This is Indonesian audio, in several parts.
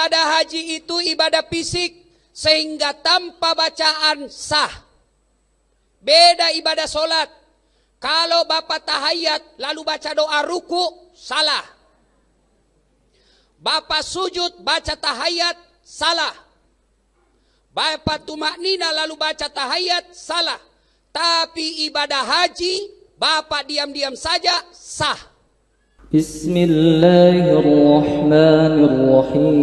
ibadah haji itu ibadah fisik, sehingga tanpa bacaan sah. Beda ibadah solat. Kalau Bapak tahiyat lalu baca doa ruku, salah. Bapak sujud baca tahiyat, salah. Bapak tumaknina lalu baca tahiyat, salah. Tapi ibadah haji, Bapak diam-diam saja, sah. Bismillahirrahmanirrahim.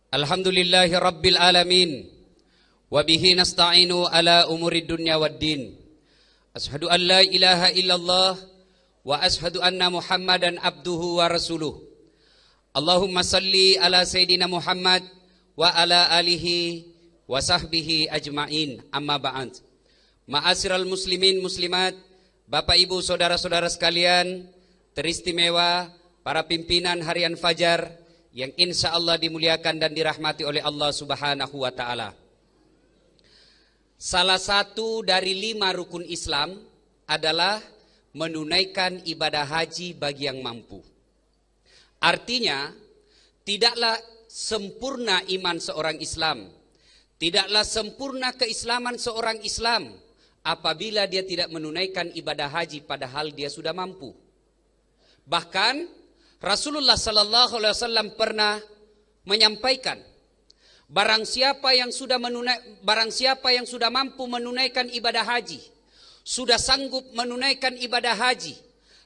Alhamdulillahi rabbil alamin. Wabihi nasta'inu ala umuri dunya waddin. Ashadu an la ilaha illallah. Wa ashadu anna muhammadan abduhu wa rasuluh. Allahumma salli ala Sayyidina Muhammad wa ala alihi wa sahbihi ajma'in, amma ba'd. Ma'asyiral muslimin muslimat, Bapak Ibu saudara-saudara sekalian, teristimewa para pimpinan harian Fajar yang insya Allah dimuliakan dan dirahmati oleh Allah Subhanahu wa ta'ala. Salah satu dari 5 rukun Islam adalah menunaikan ibadah haji bagi yang mampu. Artinya, tidaklah sempurna iman seorang Islam, tidaklah sempurna keislaman seorang Islam apabila dia tidak menunaikan ibadah haji padahal dia sudah mampu. Bahkan Rasulullah sallallahu alaihi wasallam pernah menyampaikan, barang siapa yang sudah mampu menunaikan ibadah haji, sudah sanggup menunaikan ibadah haji,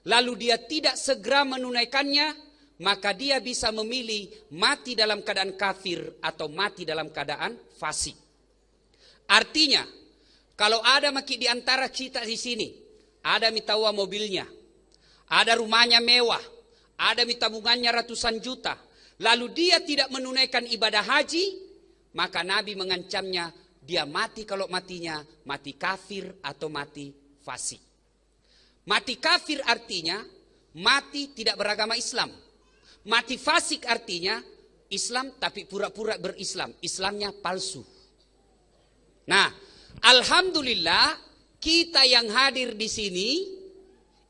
lalu dia tidak segera menunaikannya, maka dia bisa memilih mati dalam keadaan kafir atau mati dalam keadaan fasik. Artinya, kalau ada maki di antara kita di sini, ada mitawa mobilnya, ada rumahnya mewah, ada tabungannya ratusan juta, lalu dia tidak menunaikan ibadah haji, maka Nabi mengancamnya, dia mati kalau matinya mati kafir atau mati fasik. Mati kafir artinya mati tidak beragama Islam. Mati fasik artinya Islam tapi pura-pura berislam, Islamnya palsu. Nah, alhamdulillah kita yang hadir di sini,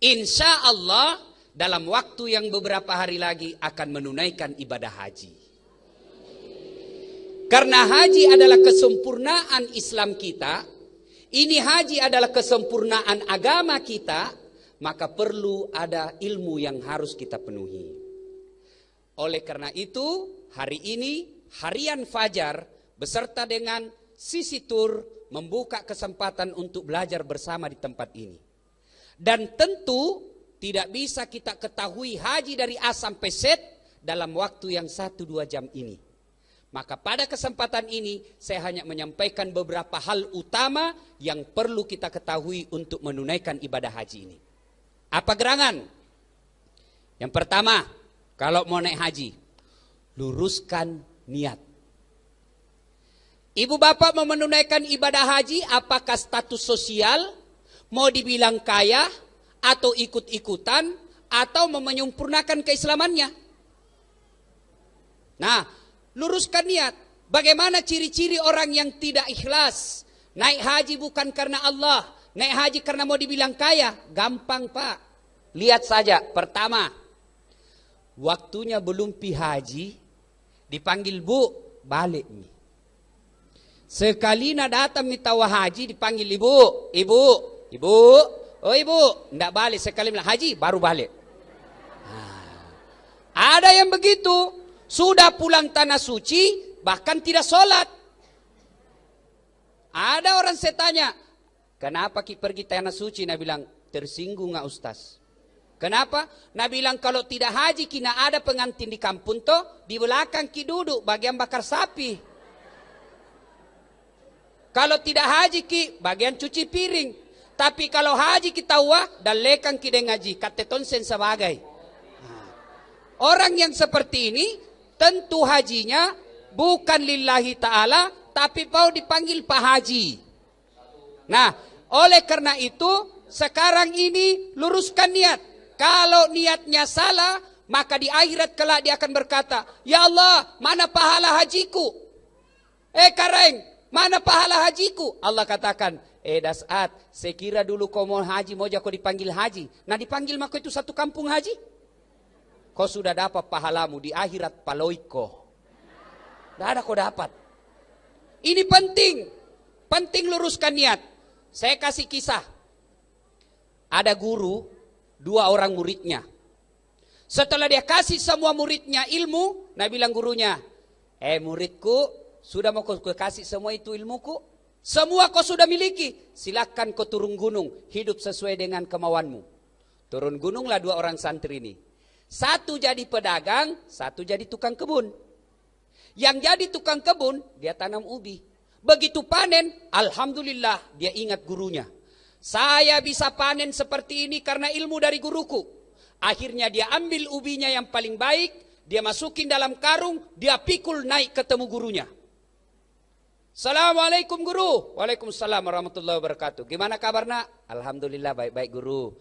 insya Allah dalam waktu yang beberapa hari lagi akan menunaikan ibadah haji. Karena haji adalah kesempurnaan Islam kita, ini haji adalah kesempurnaan agama kita, maka perlu ada ilmu yang harus kita penuhi. Oleh karena itu, hari ini harian Fajar beserta dengan Sisi Tur membuka kesempatan untuk belajar bersama di tempat ini. Dan tentu tidak bisa kita ketahui haji dari A sampai Z dalam waktu yang 1-2 jam ini. Maka pada kesempatan ini saya hanya menyampaikan beberapa hal utama yang perlu kita ketahui untuk menunaikan ibadah haji ini. Apa gerangan? Yang pertama, kalau mau naik haji, luruskan niat. Ibu bapak mau menunaikan ibadah haji, apakah status sosial, mau dibilang kaya, atau ikut-ikutan, atau mau menyempurnakan keislamannya. Nah, luruskan niat. Bagaimana ciri-ciri orang yang tidak ikhlas? Naik haji bukan karena Allah, naik haji karena mau dibilang kaya. Gampang Pak. Lihat saja, pertama, waktunya belum pi haji, dipanggil bu, balik nih. Sekali nak datang minta haji, dipanggil ibu, oh ibu, ndak balik. Sekali bilang haji, baru balik. Ada yang begitu, sudah pulang tanah suci, bahkan tidak sholat. Ada orang saya tanya, kenapa pergi tanah suci? Nah bilang, tersinggung nggak Ustaz? Kenapa? Nabi bilang kalau tidak haji kina ada pengantin di kampung toh, di belakang ki duduk bagian bakar sapi. Kalau tidak haji ki bagian cuci piring. Tapi kalau haji kita wah dalekan ki dengan ngaji kateton sen sebagai. Orang yang seperti ini tentu hajinya bukan lillahi ta'ala tapi mau dipanggil Pak Haji. Nah, oleh karena itu sekarang ini luruskan niat. Kalau niatnya salah, maka di akhirat kelak dia akan berkata, ya Allah, mana pahala hajiku? Kareng, Mana pahala hajiku? Allah katakan, Das'at, sekira dulu kau mau haji, mau kau dipanggil haji. Nah dipanggil maka itu satu kampung haji. Kau sudah dapat pahalamu di akhirat paloiko. Tidak ada kau dapat. Ini penting. Penting luruskan niat. Saya kasih kisah. Ada guru, 2 orang muridnya. Setelah dia kasih semua muridnya ilmu, nah bilang gurunya, muridku, sudah mau kau kasih semua itu ilmuku? Semua kau sudah miliki. Silakan kau turun gunung, hidup sesuai dengan kemauanmu. Turun gununglah 2 orang santri ini. Satu jadi pedagang, satu jadi tukang kebun. Yang jadi tukang kebun, dia tanam ubi. Begitu panen, alhamdulillah dia ingat gurunya. Saya bisa panen seperti ini karena ilmu dari guruku. Akhirnya dia ambil ubinya yang paling baik, dia masukin dalam karung, dia pikul naik ketemu gurunya. Assalamualaikum guru. Waalaikumsalam warahmatullahi wabarakatuh. Gimana kabar nak? Alhamdulillah baik-baik guru.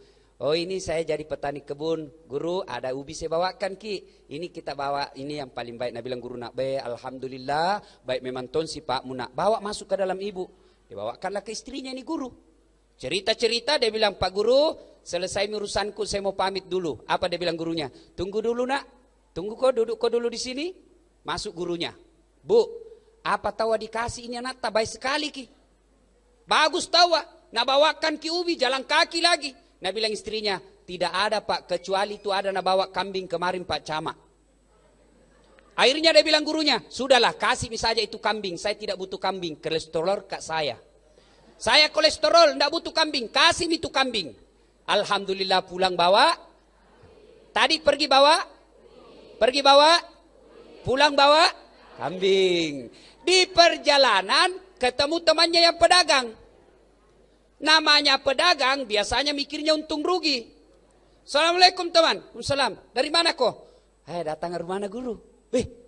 Oh ini saya jadi petani kebun. Guru ada ubi saya bawakan ki. Ini kita bawa, ini yang paling baik. Nah bilang guru nak, alhamdulillah. Baik memang ton si pak mu nak. Bawa masuk ke dalam ibu. Dibawakanlah ke istrinya ini guru. Cerita-cerita dia bilang, Pak Guru selesai urusanku saya mau pamit dulu. Apa dia bilang gurunya? Tunggu dulu nak. Tunggu kau duduk kau dulu di sini. Masuk gurunya. Bu, apa tawa dikasih ini anak tak baik sekali ki. Bagus tawa. Nak bawakan ki ubi jalan kaki lagi. Nah bilang istrinya, tidak ada pak, kecuali itu ada nak bawa kambing kemarin Pak Camat. Akhirnya dia bilang gurunya, sudahlah kasih saja itu kambing, saya tidak butuh kambing, kolesterol kak saya. Saya kolesterol, tidak butuh kambing, kasih itu kambing. Alhamdulillah pulang bawa, tadi pergi bawa, pulang bawa kambing. Di perjalanan ketemu temannya yang pedagang. Namanya pedagang biasanya mikirnya untung rugi. Assalamualaikum teman. Waalaikumsalam. Dari mana kau? Datang ke rumah guru.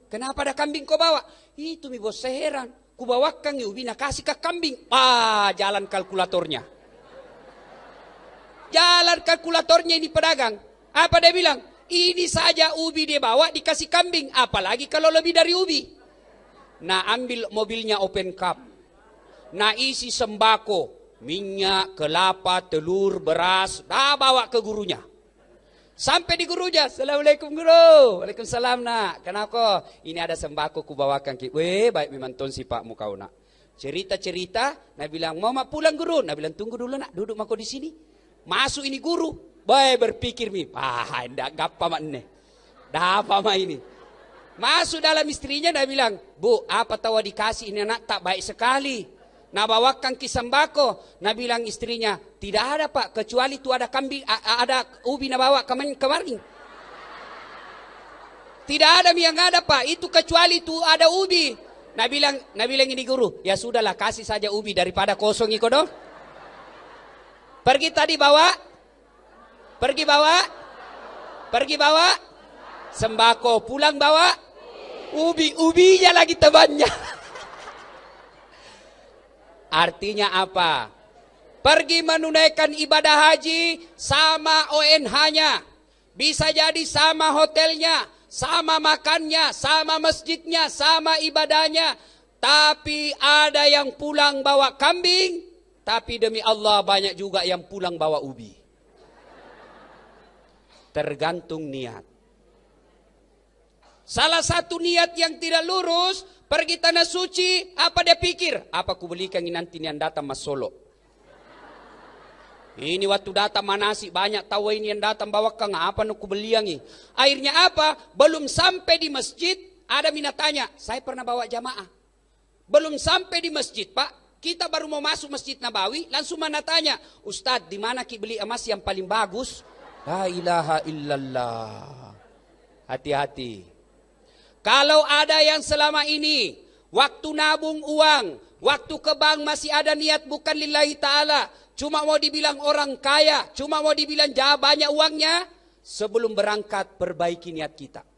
Kenapa ada kambing kau bawa? Itu mi bos saya heran. Ku bawakan ubi nak kasih ke kambing. Jalan kalkulatornya. Jalan kalkulatornya ini pedagang. Apa dia bilang? Ini saja ubi dia bawa dikasih kambing. Apalagi kalau lebih dari ubi. Nah ambil mobilnya open cup. Nah isi sembako. Minyak, kelapa, telur, beras, dah bawa ke gurunya. Sampai di gurunya, Assalamualaikum guru. Waalaikumsalam nak. Kenapa? Ini ada sembako ku bawakan ki. Baik memang ton si pak mu kau nak. Cerita-cerita, nak bilang mau mak pulang guru. Nak bilang tunggu dulu nak, duduk mako di sini. Masuk ini guru. Baik berpikir mi. Ndak gapa mak ne. Dah apa mak ini. Masuk dalam istrinya, nak bilang, Bu, apa tahu dikasih ini anak tak baik sekali. Nah bawakan ki sembako. Nah bilang istrinya, tidak ada pak, kecuali itu ada kambing, ada ubi na bawa kemarin. Tidak ada yang ada pak, itu kecuali itu ada ubi. Nah bilang ini guru, ya sudahlah kasih saja ubi daripada kosong iko dong. Pergi tadi bawa, pergi bawa sembako, pulang bawa ubinya lagi temannya. Artinya apa? Pergi menunaikan ibadah haji sama ONH-nya. Bisa jadi sama hotelnya, sama makannya, sama masjidnya, sama ibadahnya. Tapi ada yang pulang bawa kambing, tapi demi Allah banyak juga yang pulang bawa ubi. Tergantung niat. Salah satu niat yang tidak lurus, pergi tanah suci, apa dia pikir? Apa ku belikan nanti yang datang mas Solo. Ini waktu datang manasi, banyak tahu ini yang datang bawa kang, apa nu ku beliangi. Akhirnya apa? Belum sampai di masjid, ada mina tanya, saya pernah bawa jamaah. Belum sampai di masjid pak, kita baru mau masuk Masjid Nabawi, langsung mana tanya, Ustadz di mana ki beli emas yang paling bagus? La ilaha illallah. Hati-hati. Kalau ada yang selama ini waktu nabung uang, waktu ke bank masih ada niat bukan lillahi ta'ala, cuma mau dibilang orang kaya, cuma mau dibilang banyak uangnya, sebelum berangkat perbaiki niat kita.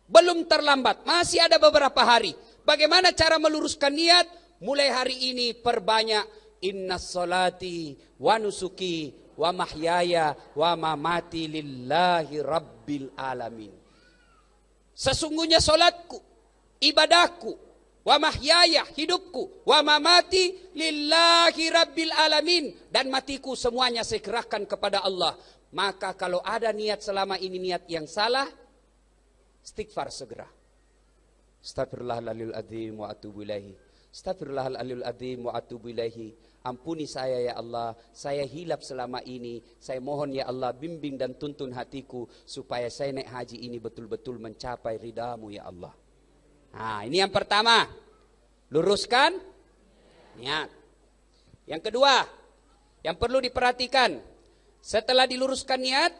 Belum terlambat, masih ada beberapa hari. Bagaimana cara meluruskan niat? Mulai hari ini perbanyak inna salati wa nusuki wa mahyaya wa mamati lillahi rabbil alamin. Sesungguhnya solatku, ibadahku, wa mahyaya, hidupku, wa mamati lillahi rabbil alamin, dan matiku semuanya saya kerahkan kepada Allah. Maka kalau ada niat selama ini niat yang salah, istighfar segera. Astaghfirullahaladzim adzim wa atubu ilaihi. Astaghfirullahaladzim adzim wa atubu ilaihi. Ampuni saya ya Allah, saya hilap selama ini. Saya mohon ya Allah bimbing dan tuntun hatiku supaya saya naik haji ini betul-betul mencapai ridhamu ya Allah. Nah, ini yang pertama. Luruskan niat. Yang kedua, yang perlu diperhatikan, setelah diluruskan niat,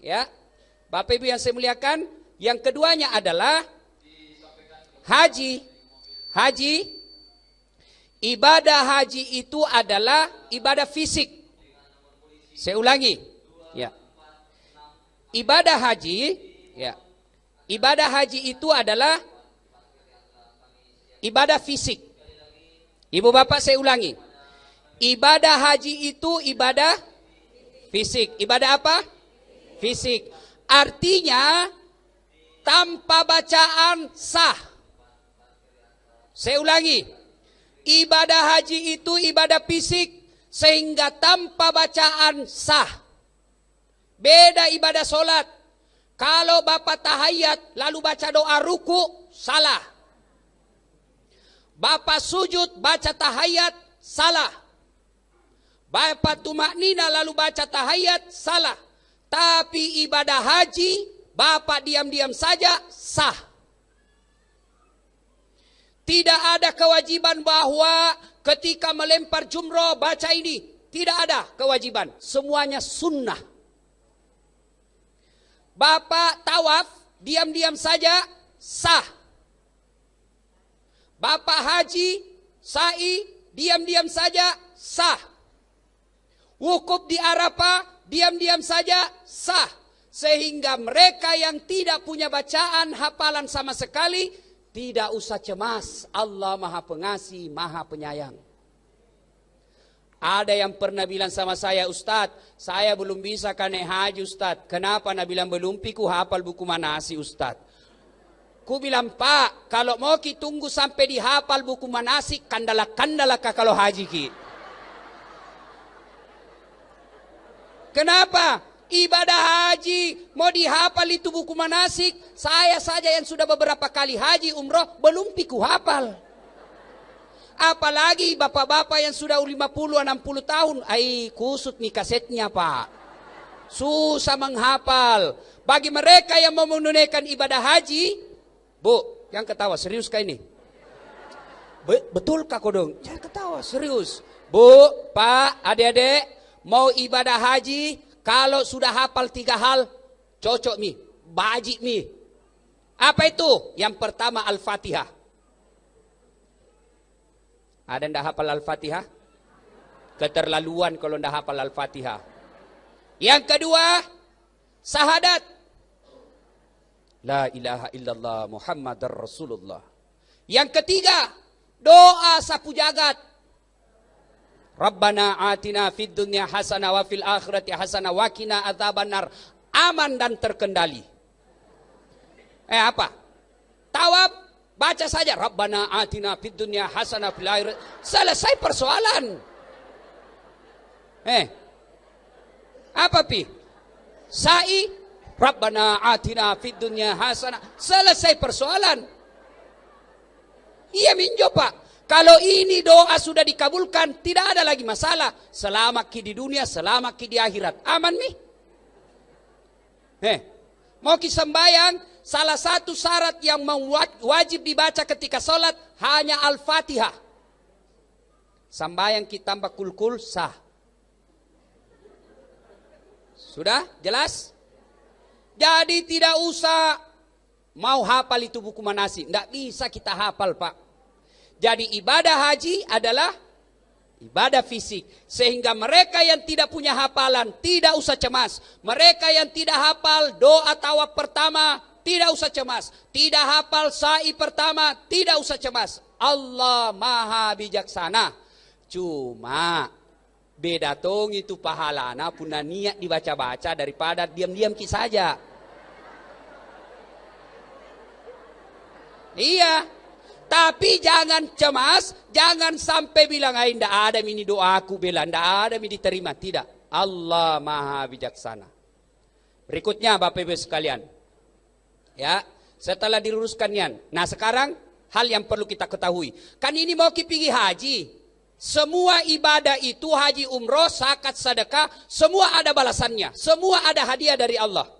ya, Bapak Ibu yang saya muliakan, yang keduanya adalah haji. Ibadah haji itu adalah ibadah fisik. Saya ulangi, ya. Ibadah haji, ya. Ibadah haji itu adalah ibadah fisik. Ibu bapak saya ulangi. Ibadah haji itu ibadah fisik. Ibadah apa? Fisik. Artinya tanpa bacaan sah. Saya ulangi. Ibadah haji itu ibadah fisik sehingga tanpa bacaan sah. Beda ibadah solat. Kalau bapak tahiyat lalu baca doa ruku, salah. Bapak sujud baca tahiyat, salah. Bapak tumaknina lalu baca tahiyat, salah. Tapi ibadah haji, bapak diam-diam saja, sah. Tidak ada kewajiban bahwa ketika melempar jumroh baca ini. Tidak ada kewajiban. Semuanya sunnah. Bapak tawaf, diam-diam saja, sah. Bapak haji, sa'i, diam-diam saja, sah. Wukuf di Arafah, diam-diam saja, sah. Sehingga mereka yang tidak punya bacaan, hafalan sama sekali, tidak usah cemas. Allah Maha Pengasih, Maha Penyayang. Ada yang pernah bilang sama saya, Ustadz, saya belum bisa naik haji Ustadz. Kenapa? Nah bilang belum piku hafal buku manasi Ustadz. Ku bilang, Pak, kalau mau ki tunggu sampai dihafal buku manasik, kandala-kandala kalau haji ki. Kenapa? Ibadah haji, mau dihafal itu buku manasik. Saya saja yang sudah beberapa kali haji umroh, belum piku hafal. Apalagi bapak-bapak yang sudah 50-60 tahun. Kusut nih kasetnya Pak. Susah menghafal. Bagi mereka yang mau menunaikan ibadah haji, Bu, yang ketawa, serius kah ini? Betul kah kodong? Jangan ketawa, serius. Bu, Pak, adik-adik, mau ibadah haji, kalau sudah hafal 3 hal, cocok mi, baji mi. Apa itu? Yang pertama Al-Fatihah. Ada yang dah hafal Al-Fatihah? Keterlaluan kalau dah hafal Al-Fatihah. Yang kedua, syahadat. La ilaha illallah Muhammadar Rasulullah. Yang ketiga, doa sapu jagat. Rabbana atina fid dunya hasanah wa fil akhirati hasanah wa qina adzabannar. Aman dan terkendali. Apa? Tawaf, baca saja Rabbana atina fid dunya hasanah fil akhirati. Selesai persoalan. Apa pi? Sa'i Rabbana atina fid dunya hasanah. Selesai persoalan. Iya minjo Pak. Kalau ini doa sudah dikabulkan, tidak ada lagi masalah. Selamat ki di dunia, selamat ki di akhirat. Aman nih. Mau ki sembayang, salah satu syarat yang wajib dibaca ketika sholat hanya Al-Fatihah. Sembayang kita tambah kul-kul sah. Sudah? Jelas? Jadi tidak usah mau hafal itu buku manasik. Tidak bisa kita hafal Pak. Jadi ibadah haji adalah ibadah fisik. Sehingga mereka yang tidak punya hafalan tidak usah cemas. Mereka yang tidak hafal doa tawaf pertama tidak usah cemas. Tidak hafal sa'i pertama tidak usah cemas. Allah Maha Bijaksana. Cuma beda tong itu pahalana punya niat dibaca-baca daripada diam-diam ki saja. Iya. Tapi jangan cemas, jangan sampai bilang, tidak ada ini doaku bela, tidak ada ini diterima. Tidak, Allah maha bijaksana. Berikutnya Bapak Ibu sekalian, ya, setelah diluruskan yan. Nah sekarang hal yang perlu kita ketahui, kan ini mau pergi haji. Semua ibadah itu, haji, umroh, zakat, sedekah, semua ada balasannya, semua ada hadiah dari Allah.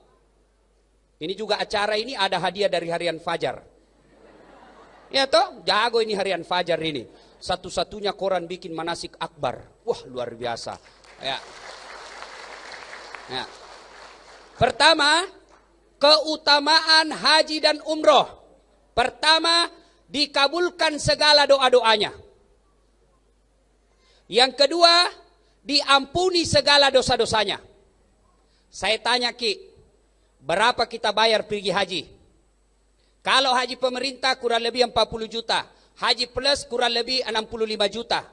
Ini juga acara ini ada hadiah dari Harian Fajar. Ya toh, jago ini Harian Fajar ini. Satu-satunya koran bikin manasik akbar. Wah, luar biasa. Ya. Ya. Pertama, keutamaan haji dan umroh. Pertama, dikabulkan segala doa-doanya. Yang kedua, diampuni segala dosa-dosanya. Saya tanya Ki, berapa kita bayar pergi haji? Kalau haji pemerintah kurang lebih 40 juta. Haji plus kurang lebih 65 juta.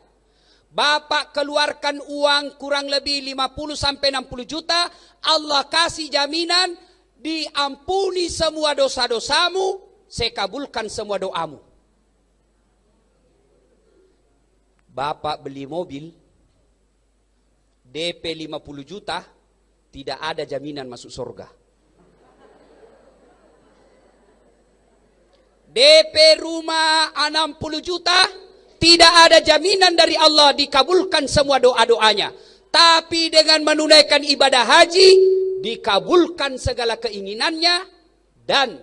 Bapak keluarkan uang kurang lebih 50 sampai 60 juta. Allah kasih jaminan diampuni semua dosa-dosamu. Saya kabulkan semua doamu. Bapak beli mobil DP 50 juta. Tidak ada jaminan masuk surga. DP rumah 60 juta, tidak ada jaminan dari Allah dikabulkan semua doa-doanya. Tapi dengan menunaikan ibadah haji, dikabulkan segala keinginannya dan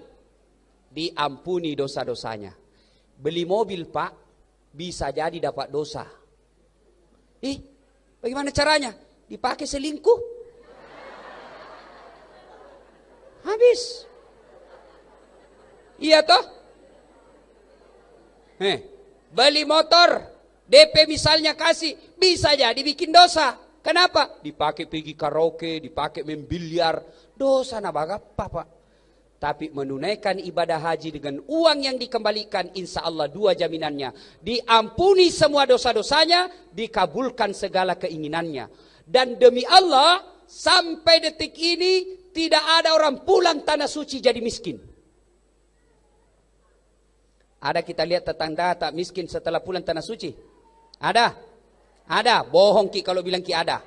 diampuni dosa-dosanya. Beli mobil Pak, bisa jadi dapat dosa. Bagaimana caranya? Dipakai selingkuh? Habis. Iya toh? Beli motor, DP misalnya kasih, bisa jadi bikin dosa. Kenapa? Dipakai pergi karaoke, dipakai main biliar, dosa na bagapa Pak. Tapi menunaikan ibadah haji dengan uang yang dikembalikan, insya Allah dua jaminannya. Diampuni semua dosa-dosanya, dikabulkan segala keinginannya. Dan demi Allah, sampai detik ini tidak ada orang pulang tanah suci jadi miskin. Ada kita lihat tetangga tak miskin setelah pulang tanah suci? Ada? Ada. Bohong Ki kalau bilang Ki ada.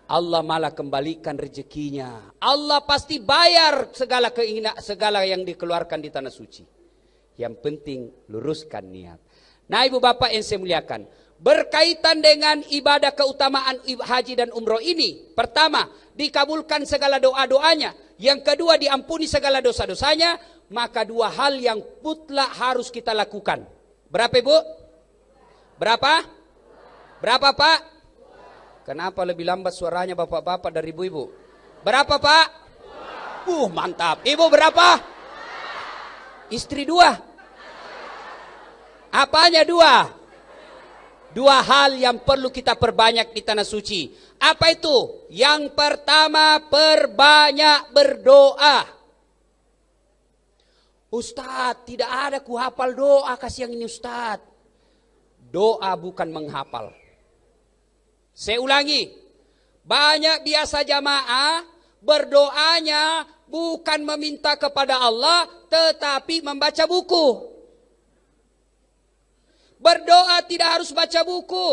Allah malah kembalikan rezekinya. Allah pasti bayar segala keinginan, segala yang dikeluarkan di tanah suci. Yang penting luruskan niat. Nah ibu bapak yang saya muliakan, berkaitan dengan ibadah keutamaan haji dan umroh ini. Pertama, dikabulkan segala doa-doanya. Yang kedua, diampuni segala dosa-dosanya. Maka dua hal yang mutlak harus kita lakukan. Berapa ibu? Berapa? Berapa Pak? Kenapa lebih lambat suaranya bapak-bapak dari ibu-ibu? Berapa Pak? Mantap. Ibu berapa? Istri dua. Apanya dua? Dua hal yang perlu kita perbanyak di tanah suci. Apa itu? Yang pertama, perbanyak berdoa. Ustadz, tidak ada ku hafal doa, kasih yang ini Ustadz. Doa bukan menghafal. Saya ulangi, banyak biasa jamaah berdoanya bukan meminta kepada Allah, tetapi membaca buku. Berdoa tidak harus baca buku,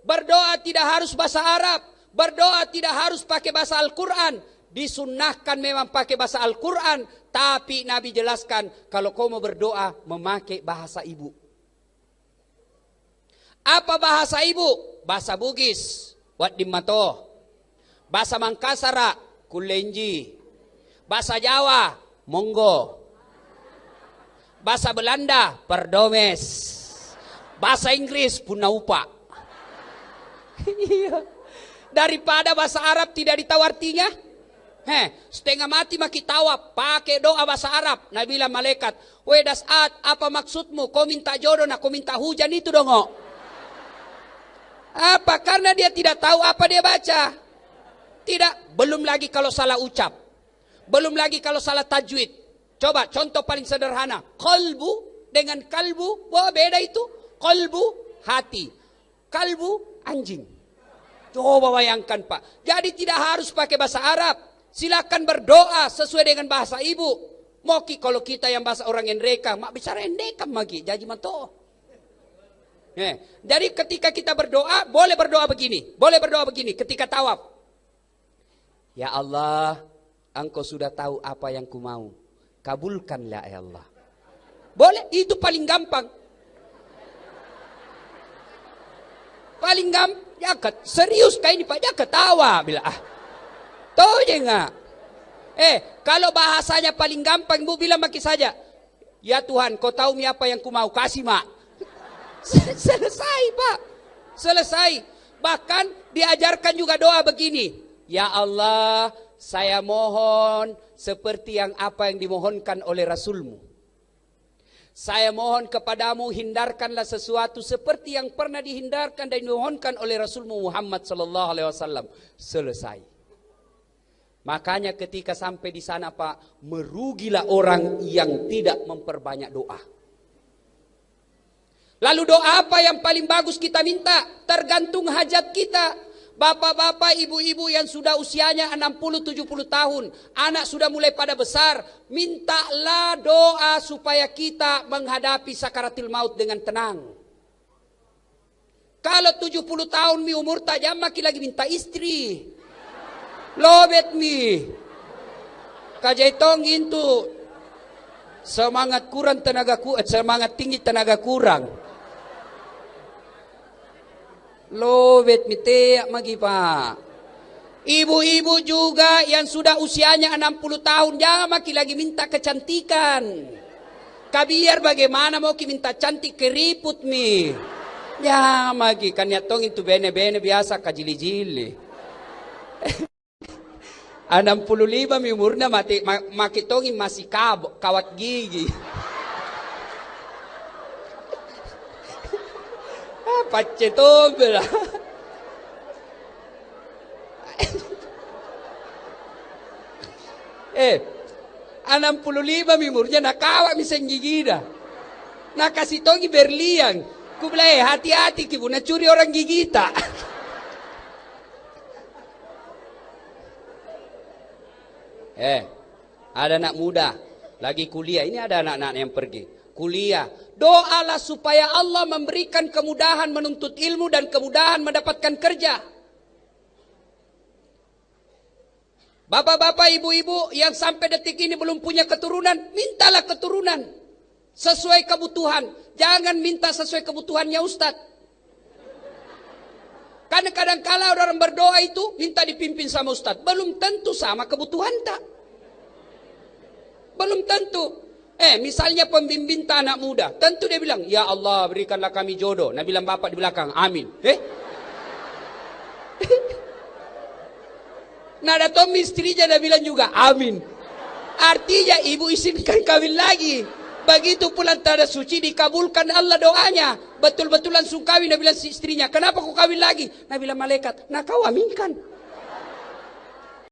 berdoa tidak harus bahasa Arab, berdoa tidak harus pakai bahasa Al-Quran. Disunnahkan memang pakai bahasa Al-Quran, tapi Nabi jelaskan kalau kau mau berdoa memakai bahasa ibu. Apa bahasa ibu? Bahasa Bugis, Waddimato. Bahasa Mangkasara, Kulenji. Bahasa Jawa, Monggo. Bahasa Belanda, Perdomes. Bahasa Inggris, Punaupa. Daripada bahasa Arab tidak ditawar artinya. Setengah mati maki tawa, pakai doa bahasa Arab. Nabi bilang malaikat, "Weh Das'at, apa maksudmu? Kau minta jodoh, kau minta hujan itu dong." Apa? Karena dia tidak tahu apa dia baca. Tidak, belum lagi kalau salah ucap. Belum lagi kalau salah tajwid. Coba contoh paling sederhana, qalbu dengan kalbu, wah beda itu. Qalbu hati, kalbu anjing. Coba bayangkan Pak. Jadi tidak harus pakai bahasa Arab. Silakan berdoa sesuai dengan bahasa ibu. Moki kalau kita yang bahasa orang endreka, mak bicara endekam maki, jadi manto. Jadi ketika kita berdoa, boleh berdoa begini ketika tawaf. Ya Allah, Engkau sudah tahu apa yang ku mau. Kabulkanlah ya Allah. Boleh, itu paling gampang. Paling gampang, ya serius kayak ini Pak, dia ketawa bila tahu je enggak? Kalau bahasanya paling gampang, Ibu bilang maki saja, ya Tuhan, Kau tahu apa yang ku mau, kasih mak. Selesai Pak, selesai. Bahkan diajarkan juga doa begini, ya Allah, saya mohon seperti yang apa yang dimohonkan oleh Rasulmu. Saya mohon kepadamu, hindarkanlah sesuatu seperti yang pernah dihindarkan dan dimohonkan oleh Rasulmu Muhammad sallallahu alaihi wasallam. Selesai. Makanya ketika sampai di sana Pak, merugilah orang yang tidak memperbanyak doa. Lalu doa apa yang paling bagus kita minta? Tergantung hajat kita. Bapak-bapak, ibu-ibu yang sudah usianya 60-70 tahun, anak sudah mulai pada besar, mintalah doa supaya kita menghadapi sakaratil maut dengan tenang. Kalau 70 tahun mi umur tajam, maki lagi minta istri. Lobet mi. Kajaitong itu semangat kurang tenaga semangat tinggi tenaga kurang. Lobet miteak magi Pak. Ibu-ibu juga yang sudah usianya 60 tahun, jangan maki lagi minta kecantikan. Kabiar bagaimana mau ki minta cantik keriput mi. Ya magi kan ya tong itu bene-bene biasa kajili-jili. 65 mi umurnya maki tongin masih kawat gigi. Pacetobel. 65 mi umurnya nakawa mi senggigida. Nakasih tongi berlian. Ku bilang hati-hati kibu na curi orang gigita. Ada anak muda lagi kuliah. Ini ada anak-anak yang pergi kuliah. Doalah supaya Allah memberikan kemudahan menuntut ilmu dan kemudahan mendapatkan kerja. Bapak-bapak, ibu-ibu yang sampai detik ini belum punya keturunan, mintalah keturunan sesuai kebutuhan. Jangan minta sesuai kebutuhannya Ustadz. Karena kadang-kala orang berdoa itu minta dipimpin sama Ustadz. Belum tentu sama kebutuhan tak. Belum tentu. Misalnya pembimbing anak muda, tentu dia bilang, ya Allah berikanlah kami jodoh. Nah bilang bapak di belakang, amin. Nah ada Tom istrinya dia bilang juga, amin. Artinya ibu izinkan kawin lagi. Begitu pula tanda suci dikabulkan Allah doanya. Betul-betul langsung kawin. Dia bilang si istrinya, kenapa kau kawin lagi? Nah bilang malaikat, nah kau aminkan.